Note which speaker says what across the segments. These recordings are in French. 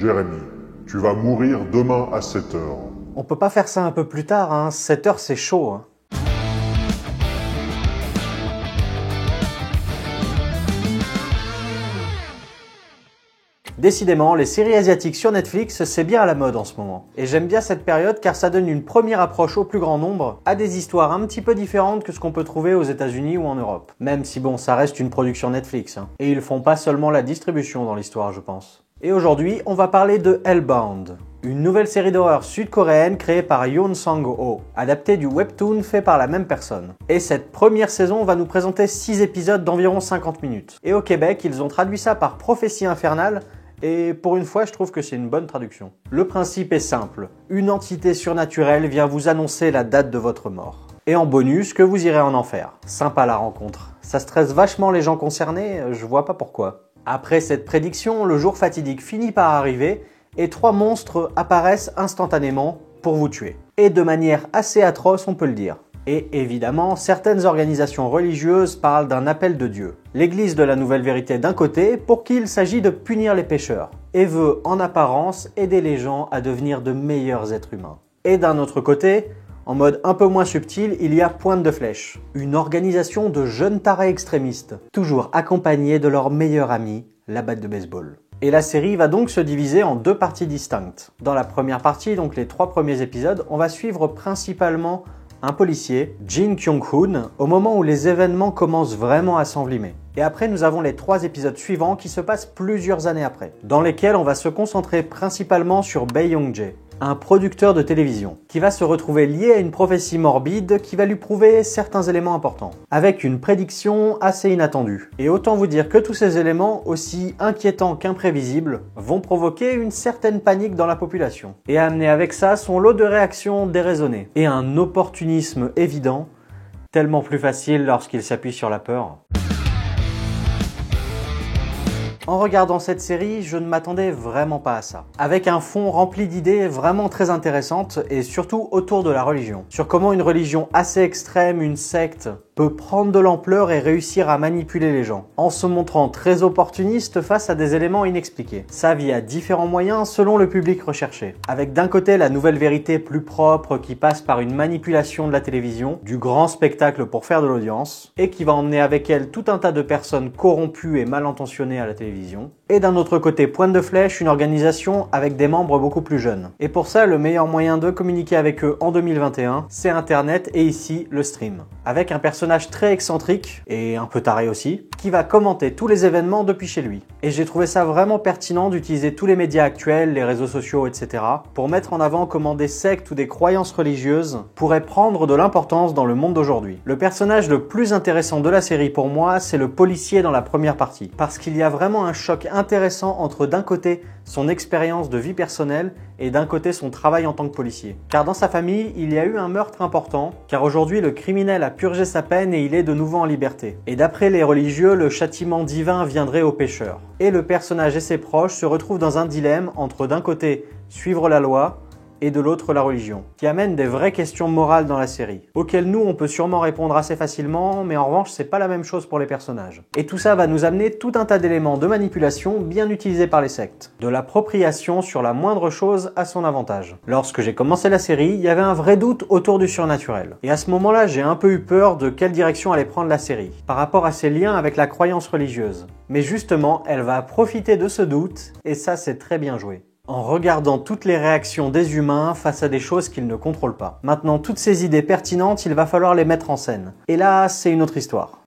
Speaker 1: Jérémy, tu vas mourir demain à 7 heures.
Speaker 2: On peut pas faire ça un peu plus tard, hein. 7 heures c'est chaud. Hein. Décidément, les séries asiatiques sur Netflix, c'est bien à la mode en ce moment. Et j'aime bien cette période car ça donne une première approche au plus grand nombre à des histoires un petit peu différentes que ce qu'on peut trouver aux États-Unis ou en Europe. Même si bon, ça reste une production Netflix. Hein. Et ils font pas seulement la distribution dans l'histoire, je pense. Et aujourd'hui, on va parler de Hellbound, une nouvelle série d'horreur sud-coréenne créée par Yoon Sang-ho, adaptée du webtoon fait par la même personne. Et cette première saison va nous présenter 6 épisodes d'environ 50 minutes. Et au Québec, ils ont traduit ça par Prophétie infernale, et pour une fois, je trouve que c'est une bonne traduction. Le principe est simple, une entité surnaturelle vient vous annoncer la date de votre mort. Et en bonus, que vous irez en enfer. Sympa la rencontre. Ça stresse vachement les gens concernés, je vois pas pourquoi. Après cette prédiction, le jour fatidique finit par arriver et 3 monstres apparaissent instantanément pour vous tuer. Et de manière assez atroce, on peut le dire. Et évidemment, certaines organisations religieuses parlent d'un appel de Dieu. L'Église de la Nouvelle Vérité d'un côté, pour qui il s'agit de punir les pécheurs, et veut en apparence aider les gens à devenir de meilleurs êtres humains. Et d'un autre côté, en mode un peu moins subtil, il y a Pointe de Flèche, une organisation de jeunes tarés extrémistes, toujours accompagnés de leur meilleur ami, la batte de baseball. Et la série va donc se diviser en 2 parties distinctes. Dans la première partie, donc les 3 premiers épisodes, on va suivre principalement un policier, Jin Kyung-hoon, au moment où les événements commencent vraiment à s'envenimer. Et après, nous avons les 3 épisodes suivants qui se passent plusieurs années après, dans lesquels on va se concentrer principalement sur Bae Young-jae, un producteur de télévision, qui va se retrouver lié à une prophétie morbide qui va lui prouver certains éléments importants, avec une prédiction assez inattendue. Et autant vous dire que tous ces éléments, aussi inquiétants qu'imprévisibles, vont provoquer une certaine panique dans la population, et amener avec ça son lot de réactions déraisonnées, et un opportunisme évident, tellement plus facile lorsqu'il s'appuie sur la peur. En regardant cette série, je ne m'attendais vraiment pas à ça. Avec un fond rempli d'idées vraiment très intéressantes et surtout autour de la religion. Sur comment une religion assez extrême, une secte, peut prendre de l'ampleur et réussir à manipuler les gens, en se montrant très opportuniste face à des éléments inexpliqués. Ça via différents moyens selon le public recherché. Avec d'un côté la nouvelle vérité plus propre qui passe par une manipulation de la télévision, du grand spectacle pour faire de l'audience, et qui va emmener avec elle tout un tas de personnes corrompues et mal intentionnées à la télévision. Et d'un autre côté, Pointe de Flèche, une organisation avec des membres beaucoup plus jeunes. Et pour ça, le meilleur moyen de communiquer avec eux en 2021, c'est Internet et ici, le stream. Avec un personnage très excentrique, et un peu taré aussi, qui va commenter tous les événements depuis chez lui. Et j'ai trouvé ça vraiment pertinent d'utiliser tous les médias actuels, les réseaux sociaux, etc. pour mettre en avant comment des sectes ou des croyances religieuses pourraient prendre de l'importance dans le monde d'aujourd'hui. Le personnage le plus intéressant de la série pour moi, c'est le policier dans la première partie. Parce qu'il y a vraiment un choc intéressant entre d'un côté son expérience de vie personnelle et d'un côté son travail en tant que policier. Car dans sa famille, il y a eu un meurtre important, car aujourd'hui le criminel a purgé sa peine et il est de nouveau en liberté. Et d'après les religieux, le châtiment divin viendrait aux pécheurs. Et le personnage et ses proches se retrouvent dans un dilemme entre d'un côté suivre la loi, et de l'autre la religion, qui amène des vraies questions morales dans la série, auxquelles nous on peut sûrement répondre assez facilement, mais en revanche c'est pas la même chose pour les personnages. Et tout ça va nous amener tout un tas d'éléments de manipulation bien utilisés par les sectes, de l'appropriation sur la moindre chose à son avantage. Lorsque j'ai commencé la série, il y avait un vrai doute autour du surnaturel, et à ce moment-là j'ai un peu eu peur de quelle direction allait prendre la série, par rapport à ses liens avec la croyance religieuse. Mais justement, elle va profiter de ce doute, et ça c'est très bien joué. En regardant toutes les réactions des humains face à des choses qu'ils ne contrôlent pas. Maintenant, toutes ces idées pertinentes, il va falloir les mettre en scène. Et là, c'est une autre histoire.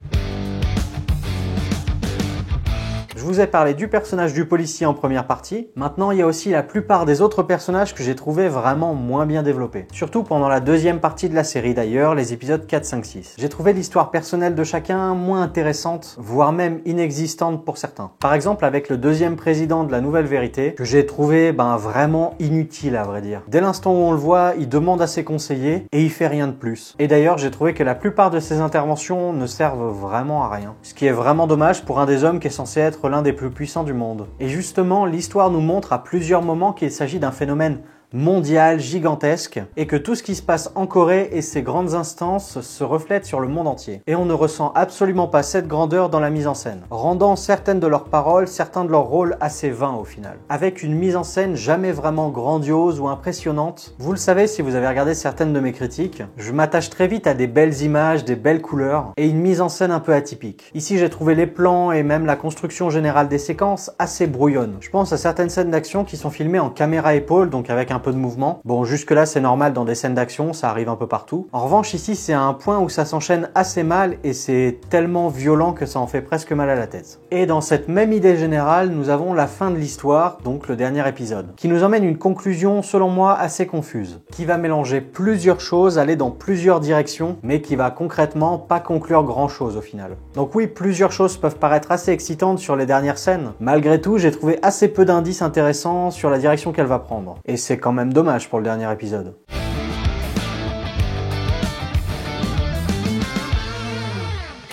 Speaker 2: Je vous ai parlé du personnage du policier en première partie. Maintenant, il y a aussi la plupart des autres personnages que j'ai trouvé vraiment moins bien développés. Surtout pendant la deuxième partie de la série d'ailleurs, les épisodes 4, 5, 6. J'ai trouvé l'histoire personnelle de chacun moins intéressante, voire même inexistante pour certains. Par exemple, avec le deuxième président de la Nouvelle Vérité, que j'ai trouvé vraiment inutile à vrai dire. Dès l'instant où on le voit, il demande à ses conseillers et il fait rien de plus. Et d'ailleurs, j'ai trouvé que la plupart de ses interventions ne servent vraiment à rien. Ce qui est vraiment dommage pour un des hommes qui est censé être l'un des plus puissants du monde. Et justement, l'histoire nous montre à plusieurs moments qu'il s'agit d'un phénomène mondiale, gigantesque, et que tout ce qui se passe en Corée et ses grandes instances se reflètent sur le monde entier. Et on ne ressent absolument pas cette grandeur dans la mise en scène, rendant certaines de leurs paroles, certains de leurs rôles assez vains au final. Avec une mise en scène jamais vraiment grandiose ou impressionnante. Vous le savez si vous avez regardé certaines de mes critiques, je m'attache très vite à des belles images, des belles couleurs, et une mise en scène un peu atypique. Ici j'ai trouvé les plans et même la construction générale des séquences assez brouillonne. Je pense à certaines scènes d'action qui sont filmées en caméra épaule, donc avec un peu de mouvement. Bon, jusque là c'est normal dans des scènes d'action, ça arrive un peu partout. En revanche ici c'est à un point où ça s'enchaîne assez mal et c'est tellement violent que ça en fait presque mal à la tête. Et dans cette même idée générale, nous avons la fin de l'histoire, donc le dernier épisode, qui nous emmène une conclusion selon moi assez confuse, qui va mélanger plusieurs choses, aller dans plusieurs directions, mais qui va concrètement pas conclure grand chose au final. Donc oui, plusieurs choses peuvent paraître assez excitantes sur les dernières scènes. Malgré tout, j'ai trouvé assez peu d'indices intéressants sur la direction qu'elle va prendre. Et c'est quand même dommage pour le dernier épisode.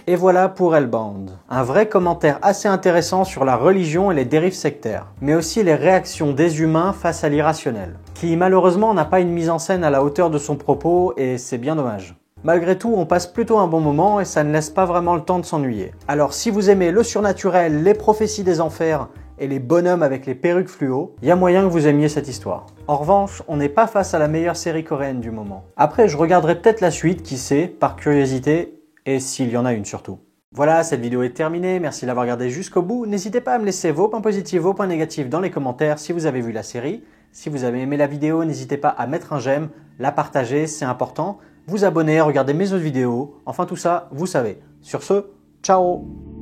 Speaker 2: Et voilà pour Hellbound. Un vrai commentaire assez intéressant sur la religion et les dérives sectaires, mais aussi les réactions des humains face à l'irrationnel, qui malheureusement n'a pas une mise en scène à la hauteur de son propos et c'est bien dommage. Malgré tout, on passe plutôt un bon moment et ça ne laisse pas vraiment le temps de s'ennuyer. Alors si vous aimez le surnaturel, les prophéties des enfers et les bonhommes avec les perruques fluo, il y a moyen que vous aimiez cette histoire. En revanche, on n'est pas face à la meilleure série coréenne du moment. Après, je regarderai peut-être la suite, qui sait, par curiosité, et s'il y en a une surtout. Voilà, cette vidéo est terminée, merci d'avoir regardé jusqu'au bout. N'hésitez pas à me laisser vos points positifs, vos points négatifs dans les commentaires si vous avez vu la série. Si vous avez aimé la vidéo, n'hésitez pas à mettre un j'aime, la partager, c'est important. Vous abonner, regarder mes autres vidéos, enfin tout ça, vous savez. Sur ce, ciao!